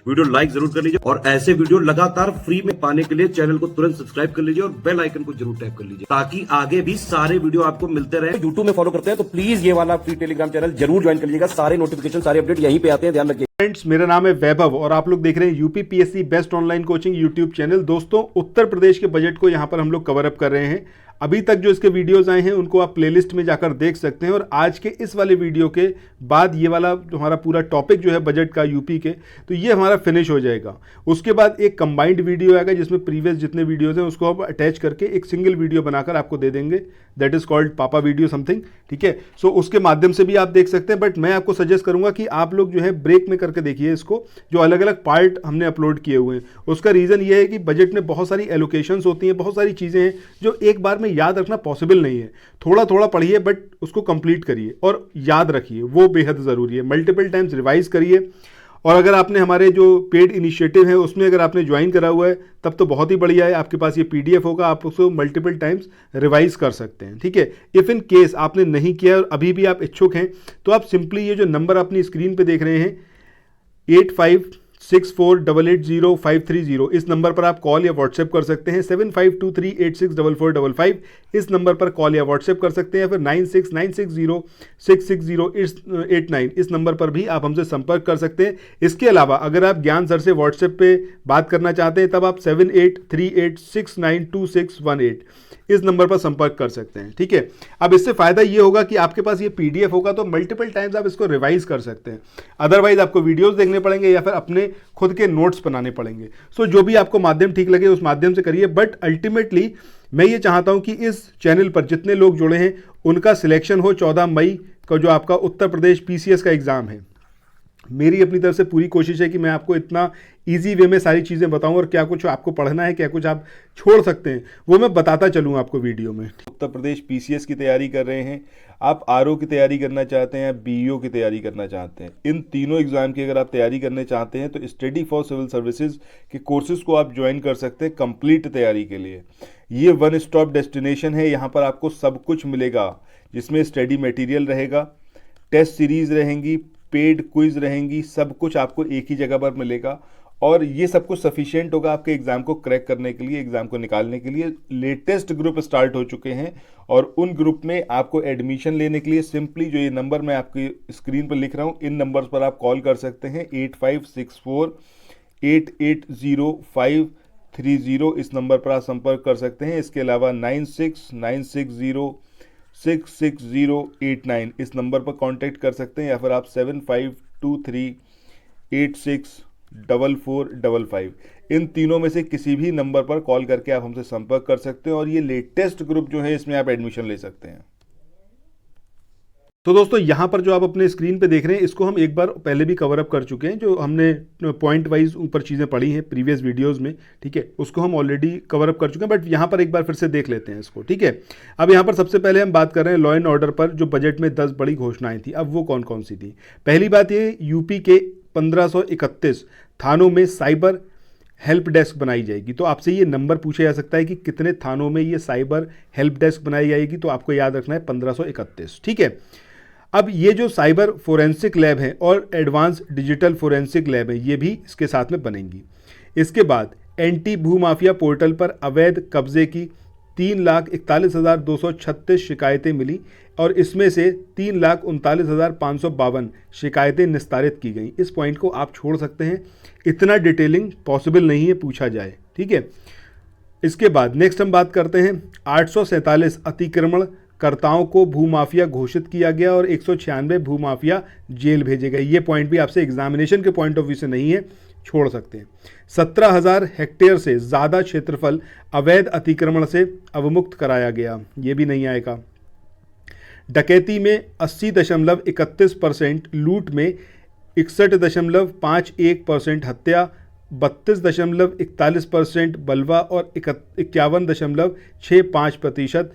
Video like जरूर कर लीजिए और ऐसे वीडियो लगातार फ्री में पाने के लिए चैनल को तुरंत सब्सक्राइब कर लीजिए और बेल आइकन को जरूर टैप कर लीजिए ताकि आगे भी सारे वीडियो आपको मिलते रहे। यूट्यूब में फॉलो करते हैं तो प्लीज ये वाला फ्री टेलीग्राम चैनल जरूर ज्वाइन कर लीजिएगा। सारे नोटिफिकेशन सारे अपडेट यहीं पे आते हैं, ध्यान रखिए। फ्रेंड्स, मेरा नाम है वैभव और आप लोग देख रहे हैं UPPSC best online coaching YouTube channel. दोस्तों, उत्तर प्रदेश के बजट को यहाँ पर हम लोग कवर अप कर रहे हैं। अभी तक जो इसके वीडियोस आए हैं उनको आप प्लेलिस्ट में जाकर देख सकते हैं और आज के इस वाले वीडियो के बाद ये वाला जो हमारा पूरा टॉपिक जो है बजट का यूपी के, तो ये हमारा फिनिश हो जाएगा। उसके बाद एक कंबाइंड वीडियो आएगा जिसमें प्रीवियस जितने वीडियोज हैं उसको आप अटैच करके एक सिंगल वीडियो बनाकर आपको दे देंगे, दैट इज कॉल्ड पापा वीडियो समथिंग। ठीक है, सो उसके माध्यम से भी आप देख सकते हैं, बट मैं आपको सजेस्ट करूंगा कि आप लोग जो है ब्रेक में करके देखिए इसको, जो अलग अलग पार्ट हमने अपलोड किए हुए हैं। उसका रीज़न ये है कि बजट में बहुत सारी एलोकेशंस होती हैं, बहुत सारी चीज़ें हैं जो एक बार में याद रखना पॉसिबल नहीं है। थोड़ा थोड़ा पढ़िए बट उसको कंप्लीट करिए और याद रखिए, वो बेहद ज़रूरी है। मल्टीपल टाइम्स रिवाइज करिए और अगर आपने हमारे जो पेड इनिशिएटिव है उसमें अगर आपने ज्वाइन करा हुआ है तब तो बहुत ही बढ़िया है, आपके पास ये पीडीएफ होगा, आप उसको मल्टीपल टाइम्स रिवाइज कर सकते हैं। ठीक है, इफ़ इन केस आपने नहीं किया और अभी भी आप इच्छुक हैं तो आप सिंपली ये जो नंबर अपनी स्क्रीन पे देख रहे हैं 8564880530, इस नंबर पर आप कॉल या व्हाट्सएप कर सकते हैं। 7523864455 इस नंबर पर कॉल या व्हाट्सएप कर सकते हैं, फिर 9696066089 इस नंबर पर भी आप हमसे संपर्क कर सकते हैं। इसके अलावा अगर आप ज्ञान सर से व्हाट्सएप पे बात करना चाहते हैं तब आप 7838692618 इस नंबर पर संपर्क कर सकते हैं। ठीक है, अब इससे फायदा ये होगा कि आपके पास ये पीडीएफ होगा तो मल्टीपल टाइम्स आप इसको रिवाइज कर सकते हैं। अदरवाइज आपको वीडियोस देखने पड़ेंगे या फिर अपने खुद के नोट्स बनाने पड़ेंगे। सो जो भी आपको माध्यम ठीक लगे उस माध्यम से करिए, बट अल्टीमेटली मैं ये चाहता हूं कि इस चैनल पर जितने लोग जुड़े हैं उनका सिलेक्शन हो 14 मई का जो आपका उत्तर प्रदेश पीसीएस का एग्जाम है। मेरी अपनी तरफ से पूरी कोशिश है कि मैं आपको इतना इजी वे में सारी चीज़ें बताऊं और क्या कुछ आपको पढ़ना है, क्या कुछ आप छोड़ सकते हैं, वो मैं बताता चलूं आपको वीडियो में। उत्तर प्रदेश पीसीएस की तैयारी कर रहे हैं, आप आरओ की तैयारी करना चाहते हैं, बीईओ की तैयारी करना चाहते हैं, इन तीनों एग्जाम की अगर आप तैयारी करने चाहते हैं तो स्टडी फॉर सिविल सर्विसेज के कोर्सेज को आप ज्वाइन कर सकते हैं कंप्लीट तैयारी के लिए। ये वन स्टॉप डेस्टिनेशन है, यहाँ पर आपको सब कुछ मिलेगा जिसमें स्टडी मटेरियल रहेगा, टेस्ट सीरीज रहेंगी, पेड क्विज रहेंगी, सब कुछ आपको एक ही जगह पर मिलेगा और ये सब कुछ सफिशिएंट होगा आपके एग्जाम को क्रैक करने के लिए, एग्जाम को निकालने के लिए। लेटेस्ट ग्रुप स्टार्ट हो चुके हैं और उन ग्रुप में आपको एडमिशन लेने के लिए सिंपली जो ये नंबर मैं आपकी स्क्रीन पर लिख रहा हूँ इन नंबर्स पर आप कॉल कर सकते हैं। 8564880530 इस नंबर पर आप संपर्क कर सकते हैं। इसके अलावा 9696066089 इस नंबर पर कांटेक्ट कर सकते हैं या फिर आप 7523864455 इन तीनों में से किसी भी नंबर पर कॉल करके आप हमसे संपर्क कर सकते हैं और ये लेटेस्ट ग्रुप जो है इसमें आप एडमिशन ले सकते हैं। तो दोस्तों, यहाँ पर जो आप अपने स्क्रीन पे देख रहे हैं इसको हम एक बार पहले भी कवर अप कर चुके हैं, जो हमने पॉइंट वाइज ऊपर चीज़ें पढ़ी हैं प्रीवियस वीडियोस में। ठीक है, उसको हम ऑलरेडी कवर अप कर चुके हैं, बट यहाँ पर एक बार फिर से देख लेते हैं इसको। ठीक है, अब यहाँ पर सबसे पहले हम बात कर रहे हैं लॉ एंड ऑर्डर पर, जो बजट में 10 बड़ी घोषणाएं थी। अब वो कौन कौन सी थी? पहली बात ये, यूपी के 1531 थानों में साइबर हेल्प डेस्क बनाई जाएगी। तो आपसे ये नंबर पूछा जा सकता है कि कितने थानों में ये साइबर हेल्प डेस्क बनाई जाएगी, तो आपको याद रखना है 1531। ठीक है, अब ये जो साइबर फोरेंसिक लैब है और एडवांस डिजिटल फोरेंसिक लैब है ये भी इसके साथ में बनेंगी। इसके बाद एंटी भूमाफिया पोर्टल पर अवैध कब्जे की 3,41,236 शिकायतें मिली और इसमें से 3,39,552 शिकायतें निस्तारित की गई। इस पॉइंट को आप छोड़ सकते हैं, इतना डिटेलिंग पॉसिबल नहीं है पूछा जाए। ठीक है, इसके बाद नेक्स्ट हम बात करते हैं 847 अतिक्रमण कर्ताओं को भूमाफिया घोषित किया गया और 196 भूमाफिया जेल भेजे गए। ये पॉइंट भी आपसे एग्जामिनेशन के पॉइंट ऑफ व्यू से नहीं है, छोड़ सकते हैं। 17,000 हेक्टेयर से ज़्यादा क्षेत्रफल अवैध अतिक्रमण से अवमुक्त कराया गया, ये भी नहीं आएगा। डकैती में 80.31%, लूट में 61.51%, हत्या 32.41%, बलवा और 51.65%,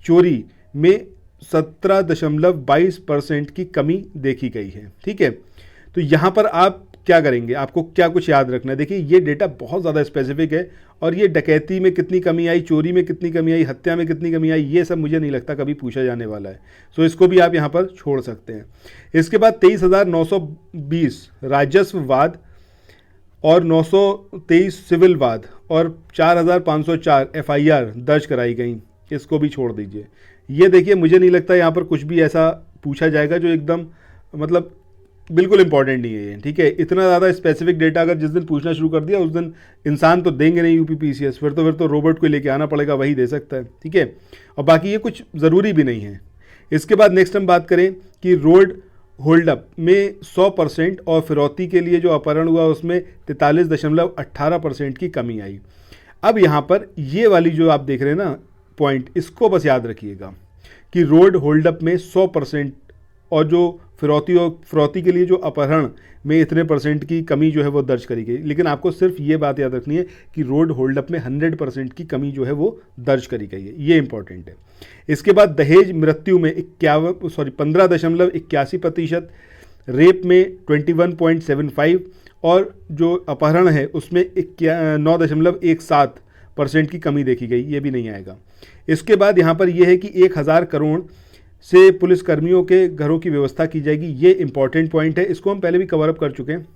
चोरी में 17.22% की कमी देखी गई है। ठीक है, तो यहाँ पर आप क्या करेंगे, आपको क्या कुछ याद रखना है। देखिए, ये डेटा बहुत ज़्यादा स्पेसिफिक है और ये डकैती में कितनी कमी आई, चोरी में कितनी कमी आई, हत्या में कितनी कमी आई, ये सब मुझे नहीं लगता कभी पूछा जाने वाला है। सो इसको भी आप यहाँ पर छोड़ सकते हैं। इसके बाद 23,920 राजस्व वाद और 923 सिविल वाद और 4504 एफआईआर दर्ज कराई गई। इसको भी छोड़ दीजिए। ये देखिए, मुझे नहीं लगता यहाँ पर कुछ भी ऐसा पूछा जाएगा जो एकदम मतलब बिल्कुल इंपॉर्टेंट नहीं है ये, ठीक है। इतना ज़्यादा स्पेसिफिक डेटा अगर जिस दिन पूछना शुरू कर दिया उस दिन इंसान तो देंगे नहीं यूपीपीसीएस, फिर तो रोबोट को लेके आना पड़ेगा, वही दे सकता है, ठीक है। और बाकी ये कुछ ज़रूरी भी नहीं है। इसके बाद नेक्स्ट हम बात करें कि रोड होल्डअप में 100% और फिरौती के लिए जो अपहरण हुआ उसमें 43.18% की कमी आई। अब यहाँ पर ये वाली जो आप देख रहे हैं ना पॉइंट, इसको बस याद रखिएगा कि रोड होल्डअप में 100% और जो फिरौती के लिए जो अपहरण में इतने % की कमी जो है वो दर्ज करी गई। लेकिन आपको सिर्फ ये बात याद रखनी है कि रोड होल्डअप में 100% की कमी जो है वो दर्ज करी गई है, ये इंपॉर्टेंट है। इसके बाद दहेज मृत्यु में 15.81%, रेप में 21.75 और जो अपहरण है उसमें 9.17% की कमी देखी गई, ये भी नहीं आएगा। इसके बाद यहाँ पर यह है कि 1000 करोड़ से पुलिसकर्मियों के घरों की व्यवस्था की जाएगी। ये इंपॉर्टेंट पॉइंट है, इसको हम पहले भी कवर अप कर चुके हैं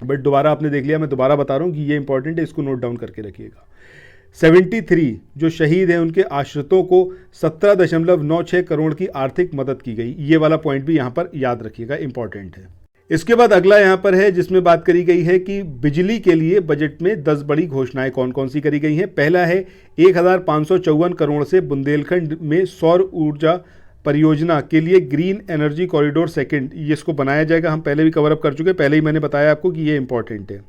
बट दोबारा आपने देख लिया, मैं दोबारा बता रहा हूँ कि ये इंपॉर्टेंट है, इसको नोट डाउन करके रखिएगा। 73 जो शहीद हैं उनके आश्रितों को 17.96 करोड़ की आर्थिक मदद की गई। ये वाला पॉइंट भी यहाँ पर याद रखिएगा, इंपॉर्टेंट है। इसके बाद अगला यहाँ पर है जिसमें बात करी गई है कि बिजली के लिए बजट में 10 बड़ी घोषणाएं कौन कौन सी करी गई हैं। पहला है 1554 करोड़ से बुंदेलखंड में सौर ऊर्जा परियोजना के लिए ग्रीन एनर्जी कॉरिडोर सेकंड, ये इसको बनाया जाएगा। हम पहले भी कवर अप कर चुके हैं, पहले ही मैंने बताया आपको कि ये इंपॉर्टेंट है।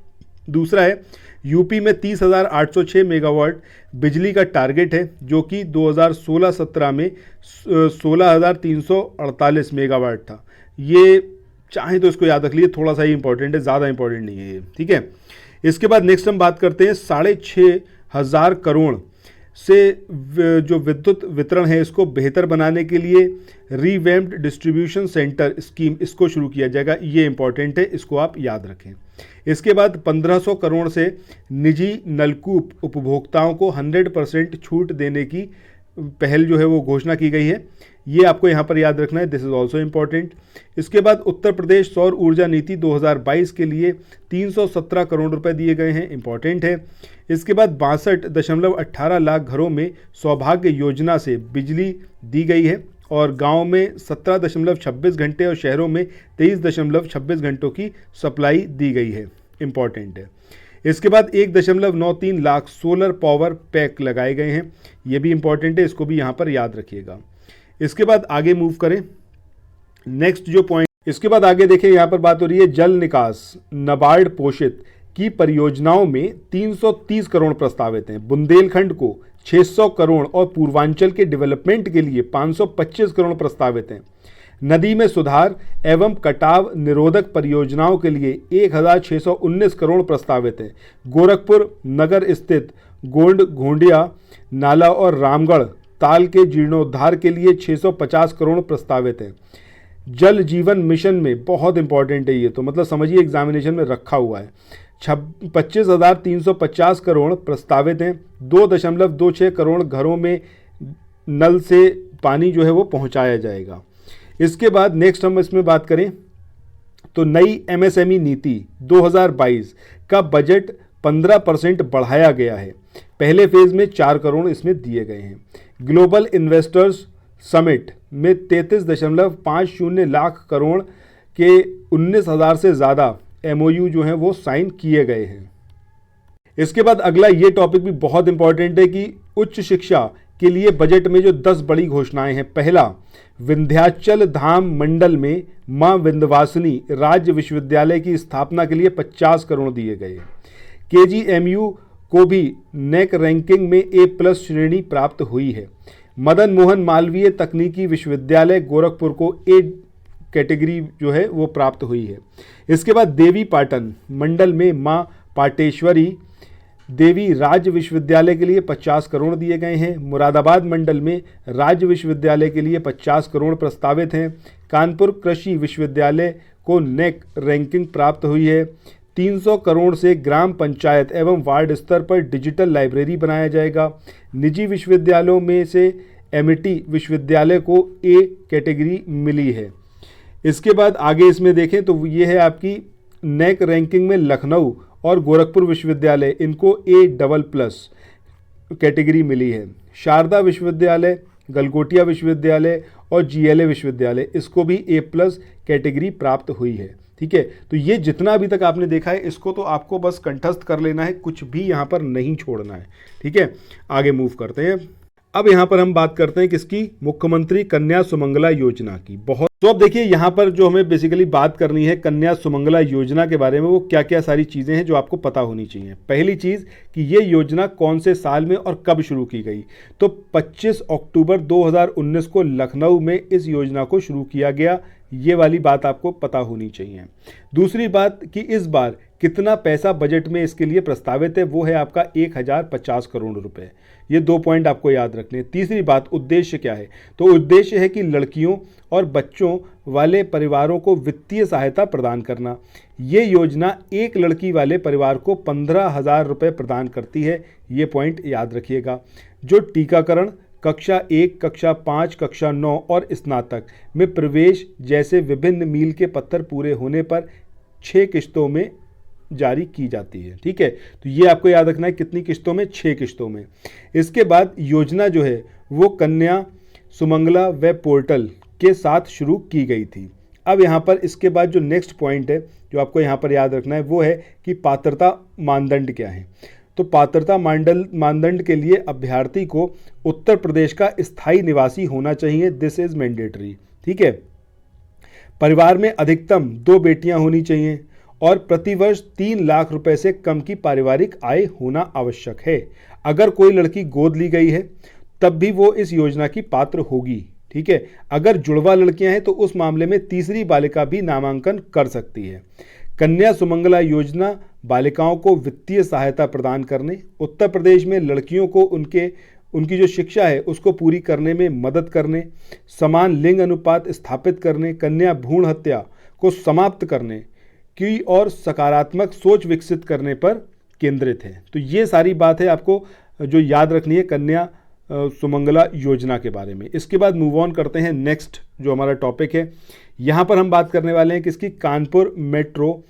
दूसरा है यूपी में 30,806 मेगावाट बिजली का टारगेट है जो कि 2016-17 में 16,348 मेगावाट था। ये चाहे तो इसको याद रख लीजिए, थोड़ा सा ही इंपॉर्टेंट है, ज़्यादा इंपॉर्टेंट नहीं है ये, ठीक है। इसके बाद नेक्स्ट हम बात करते हैं 6,500 करोड़ से जो विद्युत वितरण है इसको बेहतर बनाने के लिए रीवैम्प्ड डिस्ट्रीब्यूशन सेंटर स्कीम, इसको शुरू किया जाएगा। ये इंपॉर्टेंट है, इसको आप याद रखें। इसके बाद 1500 करोड़ से निजी नलकूप उपभोक्ताओं को 100% छूट देने की पहल जो है वो घोषणा की गई है। ये आपको यहाँ पर याद रखना है, दिस इज ऑल्सो इम्पॉर्टेंट। इसके बाद उत्तर प्रदेश सौर ऊर्जा नीति 2022 के लिए 317 करोड़ रुपए दिए गए हैं, इंपॉर्टेंट है। इसके बाद 62.18 लाख घरों में सौभाग्य योजना से बिजली दी गई है और गांव में 17.26 घंटे और शहरों में 23.26 घंटों की सप्लाई दी गई है, इंपॉर्टेंट है। इसके बाद 1.93 लाख सोलर पावर पैक लगाए गए हैं, ये भी इंपॉर्टेंट है, इसको भी यहाँ पर याद रखिएगा। इसके बाद आगे मूव करें, नेक्स्ट जो पॉइंट, इसके बाद आगे देखें, यहाँ पर बात हो रही है जल निकास नाबार्ड पोषित की परियोजनाओं में 330 करोड़ प्रस्तावित हैं। बुंदेलखंड को 600 करोड़ और पूर्वांचल के डेवलपमेंट के लिए 525 करोड़ प्रस्तावित हैं। नदी में सुधार एवं कटाव निरोधक परियोजनाओं के लिए 1619 करोड़ प्रस्तावित हैं। गोरखपुर नगर स्थित गोंड घोंडिया नाला और रामगढ़ ताल के जीर्णोद्धार के लिए 650 करोड़ प्रस्तावित हैं। जल जीवन मिशन में बहुत इंपॉर्टेंट है ये तो, मतलब समझिए एग्जामिनेशन में रखा हुआ है, 25,350 करोड़ प्रस्तावित हैं। 2.26 करोड़ घरों में नल से पानी जो है वो पहुंचाया जाएगा। इसके बाद नेक्स्ट हम इसमें बात करें तो नई एमएसएमई नीति 2022 का बजट 15% बढ़ाया गया है। पहले फेज में 4 करोड़ इसमें दिए गए हैं। ग्लोबल इन्वेस्टर्स समिट में 33.50 लाख करोड़ के 19,000 से ज़्यादा एमओयू जो हैं वो साइन किए गए हैं। इसके बाद अगला ये टॉपिक भी बहुत इंपॉर्टेंट है कि उच्च शिक्षा के लिए बजट में जो 10 बड़ी घोषणाएं हैं। पहला, विंध्याचल धाम मंडल में मां विंध्यवासिनी राज्य विश्वविद्यालय की स्थापना के लिए 50 करोड़ दिए गए। केजीएमयू को भी नेक रैंकिंग में A+ श्रेणी प्राप्त हुई है। मदन मोहन मालवीय तकनीकी विश्वविद्यालय गोरखपुर को A कैटेगरी जो है वो प्राप्त हुई है। इसके बाद देवी पाटन मंडल में मां पाटेश्वरी देवी राज्य विश्वविद्यालय के लिए 50 करोड़ दिए गए हैं। मुरादाबाद मंडल में राज्य विश्वविद्यालय के लिए 50 करोड़ प्रस्तावित हैं। कानपुर कृषि विश्वविद्यालय को नेक रैंकिंग प्राप्त हुई है। 300 करोड़ से ग्राम पंचायत एवं वार्ड स्तर पर डिजिटल लाइब्रेरी बनाया जाएगा। निजी विश्वविद्यालयों में से एमिटी विश्वविद्यालय को A कैटेगरी मिली है। इसके बाद आगे इसमें देखें तो ये है आपकी नेक रैंकिंग में लखनऊ और गोरखपुर विश्वविद्यालय इनको A++ कैटेगरी मिली है। शारदा विश्वविद्यालय, गलगोटिया विश्वविद्यालय और GLA विश्वविद्यालय इसको भी A+ कैटेगरी प्राप्त हुई है। ठीक है, तो ये जितना अभी तक आपने देखा है इसको तो आपको बस कंठस्थ कर लेना है, कुछ भी यहाँ पर नहीं छोड़ना है। ठीक है, आगे मूव करते हैं। अब यहाँ पर हम बात करते हैं किसकी, मुख्यमंत्री कन्या सुमंगला योजना की। तो अब देखिए यहाँ पर जो हमें बेसिकली बात करनी है कन्या सुमंगला योजना के बारे में, वो क्या क्या सारी चीज़ें हैं जो आपको पता होनी चाहिए। पहली चीज़ कि ये योजना कौन से साल में और कब शुरू की गई, तो 25 अक्टूबर 2019 को लखनऊ में इस योजना को शुरू किया गया। ये वाली बात आपको पता होनी चाहिए। दूसरी बात कि इस बार कितना पैसा बजट में इसके लिए प्रस्तावित है, वो है आपका 1050 करोड़ रुपए। ये 2 पॉइंट आपको याद रखने हैं। तीसरी बात, उद्देश्य क्या है, तो उद्देश्य है कि लड़कियों और बच्चों वाले परिवारों को वित्तीय सहायता प्रदान करना। ये योजना एक लड़की वाले परिवार को 15,000 रुपये प्रदान करती है। ये पॉइंट याद रखिएगा। जो टीकाकरण कक्षा 1, कक्षा 5, कक्षा 9 और स्नातक में प्रवेश जैसे विभिन्न मील के पत्थर पूरे होने पर 6 किश्तों में जारी की जाती है। ठीक है, तो ये आपको याद रखना है, कितनी किश्तों में, 6 किश्तों में। इसके बाद योजना जो है वो कन्या सुमंगला वेब पोर्टल के साथ शुरू की गई थी। अब यहाँ पर इसके बाद जो नेक्स्ट पॉइंट है जो आपको यहाँ पर याद रखना है वो है कि पात्रता मानदंड क्या है। तो पात्रता मानदंड के लिए अभ्यर्थी को उत्तर प्रदेश का स्थायी निवासी होना चाहिए। This is mandatory. ठीक है, परिवार में अधिकतम 2 बेटियां होनी चाहिए और प्रतिवर्ष 3 लाख रुपए से कम की पारिवारिक आय होना आवश्यक है। अगर कोई लड़की गोद ली गई है तब भी वो इस योजना की पात्र होगी। ठीक है, अगर जुड़वा लड़कियां हैं तो उस मामले में तीसरी बालिका भी नामांकन कर सकती है। कन्या सुमंगला योजना बालिकाओं को वित्तीय सहायता प्रदान करने, उत्तर प्रदेश में लड़कियों को उनकी जो शिक्षा है उसको पूरी करने में मदद करने, समान लिंग अनुपात स्थापित करने, कन्या भ्रूण हत्या को समाप्त करने की और सकारात्मक सोच विकसित करने पर केंद्रित है। तो ये सारी बात है आपको जो याद रखनी है कन्या सुमंगला योजना के बारे में। इसके बाद मूव ऑन करते हैं नेक्स्ट जो हमारा टॉपिक है। यहाँ पर हम बात करने वाले हैं किसकी, कानपुर मेट्रो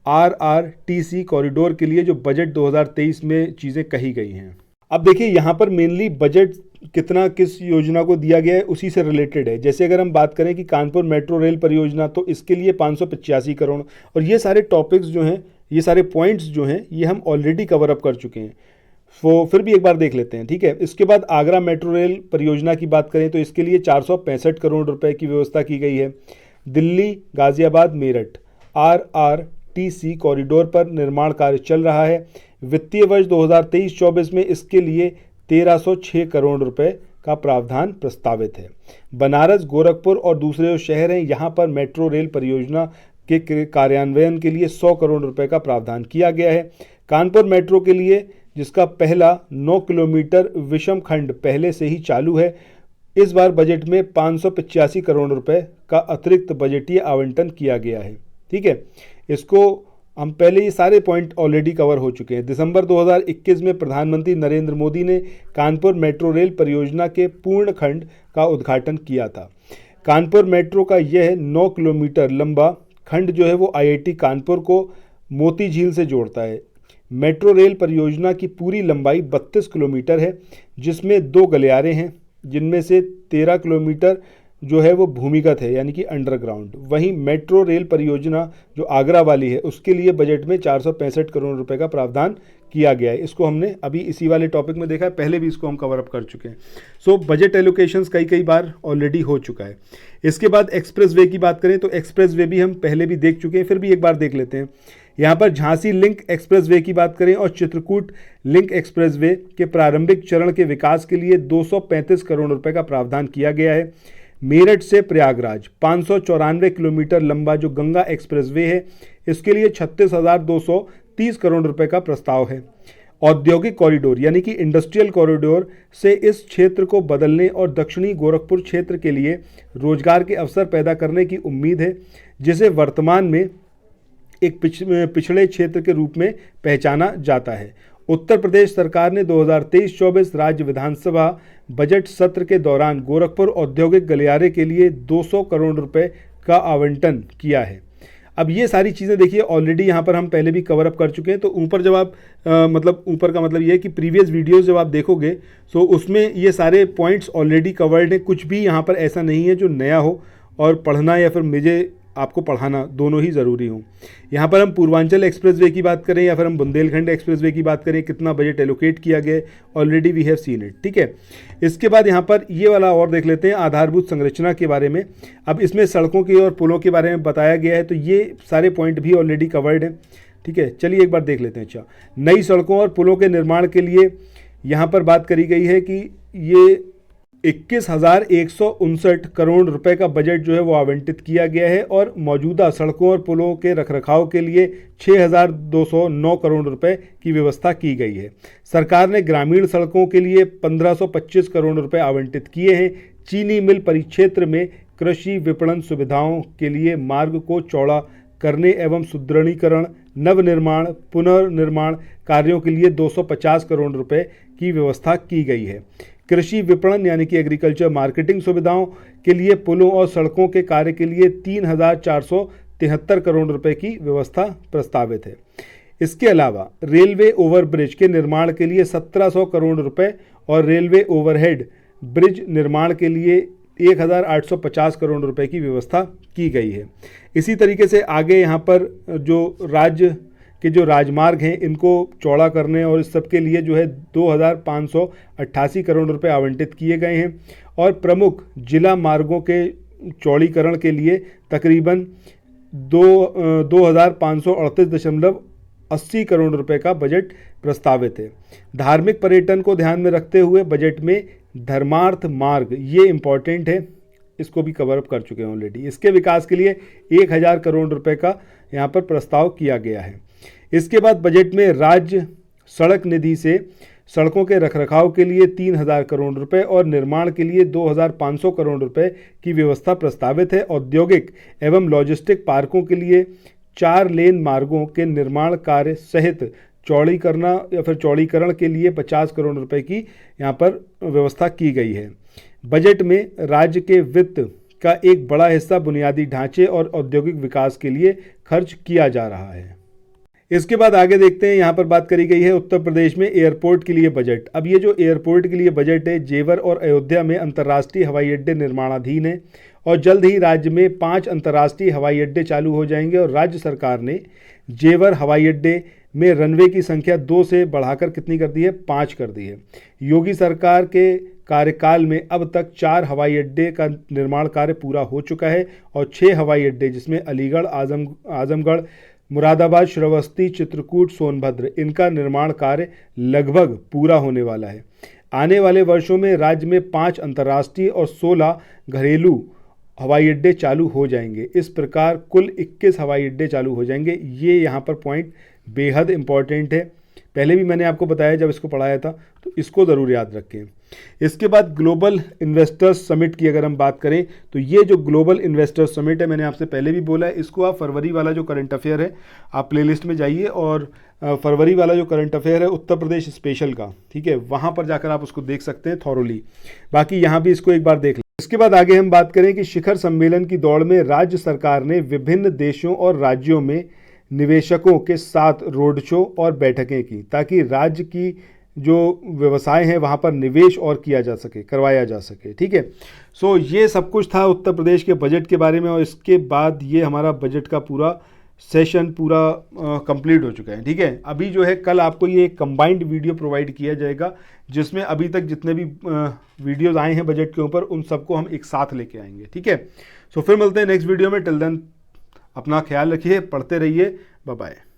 RRTC कॉरिडोर के लिए जो बजट 2023 में चीज़ें कही गई हैं। अब देखिए यहाँ पर मेनली बजट कितना किस योजना को दिया गया है उसी से रिलेटेड है। जैसे अगर हम बात करें कि कानपुर मेट्रो रेल परियोजना, तो इसके लिए 585 करोड़, और ये सारे टॉपिक्स जो हैं, ये सारे पॉइंट्स जो हैं, ये हम ऑलरेडी कवर अप कर चुके हैं। वो फिर भी एक बार देख लेते हैं। ठीक है, इसके बाद आगरा मेट्रो रेल परियोजना की बात करें तो इसके लिए 465 करोड़ रुपए की व्यवस्था की गई है। दिल्ली गाजियाबाद मेरठ RRTC कॉरिडोर पर निर्माण कार्य चल रहा है। वित्तीय वर्ष 2023-24 में इसके लिए 1306 करोड़ रुपए का प्रावधान प्रस्तावित है। बनारस, गोरखपुर और दूसरे जो शहर हैं यहाँ पर मेट्रो रेल परियोजना के कार्यान्वयन के लिए 100 करोड़ रुपए का प्रावधान किया गया है। कानपुर मेट्रो के लिए जिसका पहला 9 किलोमीटर विषम खंड पहले से ही चालू है, इस बार बजट में 585 करोड़ रुपए का अतिरिक्त बजटीय आवंटन किया गया है। ठीक है, इसको हम पहले ये सारे पॉइंट ऑलरेडी कवर हो चुके हैं। दिसंबर 2021 में प्रधानमंत्री नरेंद्र मोदी ने कानपुर मेट्रो रेल परियोजना के पूर्ण खंड का उद्घाटन किया था। कानपुर मेट्रो का यह 9 किलोमीटर लंबा खंड जो है वो IIT कानपुर को मोती झील से जोड़ता है। मेट्रो रेल परियोजना की पूरी लंबाई 32 किलोमीटर है, जिसमें 2 गलियारे हैं, जिनमें से 13 किलोमीटर जो है वो भूमिगत है यानी कि अंडरग्राउंड। वहीं मेट्रो रेल परियोजना जो आगरा वाली है उसके लिए बजट में 465 करोड़ रुपए का प्रावधान किया गया है। इसको हमने अभी इसी वाले टॉपिक में देखा है, पहले भी इसको हम कवर अप कर चुके हैं। सो बजट एलोकेशंस कई बार ऑलरेडी हो चुका है। इसके बाद एक्सप्रेस वे की बात करें तो एक्सप्रेस वे भी हम पहले भी देख चुके हैं, फिर भी एक बार देख लेते हैं। यहाँ पर झांसी लिंक एक्सप्रेस वे की बात करें और चित्रकूट लिंक एक्सप्रेस वे के प्रारंभिक चरण के विकास के लिए 235 करोड़ रुपए का प्रावधान किया गया है। मेरठ से प्रयागराज 594 किलोमीटर लंबा जो गंगा एक्सप्रेसवे है, इसके लिए 36,230 करोड़ रुपए का प्रस्ताव है। औद्योगिक कॉरिडोर यानी कि इंडस्ट्रियल कॉरिडोर से इस क्षेत्र को बदलने और दक्षिणी गोरखपुर क्षेत्र के लिए रोजगार के अवसर पैदा करने की उम्मीद है, जिसे वर्तमान में एक पिछड़े क्षेत्र के रूप में पहचाना जाता है। उत्तर प्रदेश सरकार ने 2023-24 राज्य विधानसभा बजट सत्र के दौरान गोरखपुर औद्योगिक गलियारे के लिए 200 करोड़ रुपए का आवंटन किया है। अब ये सारी चीज़ें देखिए ऑलरेडी यहाँ पर हम पहले भी कवर अप कर चुके हैं। तो ऊपर जब आप मतलब ऊपर का मतलब ये है कि प्रीवियस वीडियोस जब आप देखोगे तो उसमें ये सारे पॉइंट्स ऑलरेडी कवर्ड है, कुछ भी यहाँ पर ऐसा नहीं है जो नया हो और पढ़ना या फिर मुझे आपको पढ़ाना दोनों ही ज़रूरी हो। यहाँ पर हम पूर्वांचल एक्सप्रेसवे की बात करें या फिर हम बुंदेलखंड एक्सप्रेसवे की बात करें, कितना बजट एलोकेट किया गया, already we have seen it, ठीक है। इसके बाद यहाँ पर ये वाला और देख लेते हैं आधारभूत संरचना के बारे में। अब इसमें सड़कों की और पुलों के बारे में बताया गया है, तो ये सारे पॉइंट भी ऑलरेडी कवर्ड हैं, ठीक है। चलिए एक बार देख लेते हैं। अच्छा, नई सड़कों और पुलों के निर्माण के लिए यहाँ पर बात करी गई है कि ये 21,159 करोड़ रुपए का बजट जो है वो आवंटित किया गया है और मौजूदा सड़कों और पुलों के रखरखाव के लिए 6,209 करोड़ रुपए की व्यवस्था की गई है। सरकार ने ग्रामीण सड़कों के लिए 1,525 करोड़ रुपए आवंटित किए हैं। चीनी मिल परिक्षेत्र में कृषि विपणन सुविधाओं के लिए मार्ग को चौड़ा करने एवं सुदृढ़ीकरण, नवनिर्माण, पुनर्निर्माण कार्यों के लिए 250 करोड़ रुपए की व्यवस्था की गई है। कृषि विपणन यानी कि एग्रीकल्चर मार्केटिंग सुविधाओं के लिए पुलों और सड़कों के कार्य के लिए 3,473 करोड़ रुपए की व्यवस्था प्रस्तावित है। इसके अलावा रेलवे ओवरब्रिज के निर्माण के लिए 1,700 करोड़ रुपए और रेलवे ओवरहेड ब्रिज निर्माण के लिए 1,850 करोड़ रुपए की व्यवस्था की गई है। इसी तरीके से आगे यहाँ पर जो राज्य के जो राजमार्ग हैं इनको चौड़ा करने और इस सब के लिए जो है 2,588 करोड़ रुपए आवंटित किए गए हैं और प्रमुख जिला मार्गों के चौड़ीकरण के लिए तकरीबन 2,538.80 करोड़ रुपए का बजट प्रस्तावित है। धार्मिक पर्यटन को ध्यान में रखते हुए बजट में धर्मार्थ मार्ग, ये इम्पॉर्टेंट है, इसको भी कवर अप कर चुके हैं ऑलरेडी। इसके विकास के लिए 1,000 करोड़ रुपए का यहाँ पर प्रस्ताव किया गया है। इसके बाद बजट में राज्य सड़क निधि से सड़कों के रखरखाव के लिए 3,000 करोड़ रुपए और निर्माण के लिए 2,500 करोड़ रुपए की व्यवस्था प्रस्तावित है। औद्योगिक एवं लॉजिस्टिक पार्कों के लिए 4 लेन मार्गों के निर्माण कार्य सहित चौड़ीकरण के लिए 50 करोड़ रुपए की यहाँ पर व्यवस्था की गई है। बजट में राज्य के वित्त का एक बड़ा हिस्सा बुनियादी ढांचे और औद्योगिक विकास के लिए खर्च किया जा रहा है। इसके बाद आगे देखते हैं, यहाँ पर बात करी गई है उत्तर प्रदेश में एयरपोर्ट के लिए बजट। अब ये जो एयरपोर्ट के लिए बजट है, जेवर और अयोध्या में अंतर्राष्ट्रीय हवाई अड्डे निर्माणाधीन है और जल्द ही राज्य में 5 अंतर्राष्ट्रीय हवाई अड्डे चालू हो जाएंगे और राज्य सरकार ने जेवर हवाई अड्डे में रनवे की संख्या 2 से बढ़ाकर कितनी कर दी है, 5 कर दी है। योगी सरकार के कार्यकाल में अब तक 4 हवाई अड्डे का निर्माण कार्य पूरा हो चुका है और 6 हवाई अड्डे जिसमें अलीगढ़, आजमगढ़, मुरादाबाद, श्रावस्ती, चित्रकूट, सोनभद्र, इनका निर्माण कार्य लगभग पूरा होने वाला है। आने वाले वर्षों में राज्य में 5 अंतर्राष्ट्रीय और 16 घरेलू हवाई अड्डे चालू हो जाएंगे। इस प्रकार कुल 21 हवाई अड्डे चालू हो जाएंगे। ये यहाँ पर पॉइंट बेहद इंपॉर्टेंट है, पहले भी मैंने आपको बताया जब इसको पढ़ाया था, तो इसको ज़रूर याद रखें। इसके बाद ग्लोबल इन्वेस्टर्स समिट की अगर हम बात करें तो ये जो ग्लोबल इन्वेस्टर्स समिट है, मैंने आपसे पहले भी बोला है, इसको आप फरवरी वाला जो करंट अफेयर है आप प्लेलिस्ट में जाइए और फरवरी वाला जो करंट अफेयर है उत्तर प्रदेश स्पेशल का, ठीक है, वहाँ पर जाकर आप उसको देख सकते हैं थॉरोली। बाकी यहाँ भी इसको एक बार देख लें। इसके बाद आगे हम बात करें कि शिखर सम्मेलन की दौड़ में राज्य सरकार ने विभिन्न देशों और राज्यों में निवेशकों के साथ रोड शो और बैठकें की ताकि राज्य की जो व्यवसाय हैं वहाँ पर निवेश और करवाया जा सके, ठीक है। सो ये सब कुछ था उत्तर प्रदेश के बजट के बारे में और इसके बाद ये हमारा बजट का पूरा सेशन कंप्लीट हो चुका है, ठीक है। अभी जो है कल आपको ये कंबाइंड वीडियो प्रोवाइड किया जाएगा जिसमें अभी तक जितने भी वीडियोज़ आए हैं बजट के ऊपर उन सबको हम एक साथ लेके आएंगे, ठीक है। सो फिर मिलते हैं नेक्स्ट वीडियो में। टिल देन अपना ख्याल रखिए, पढ़ते रहिए, बाय बाय।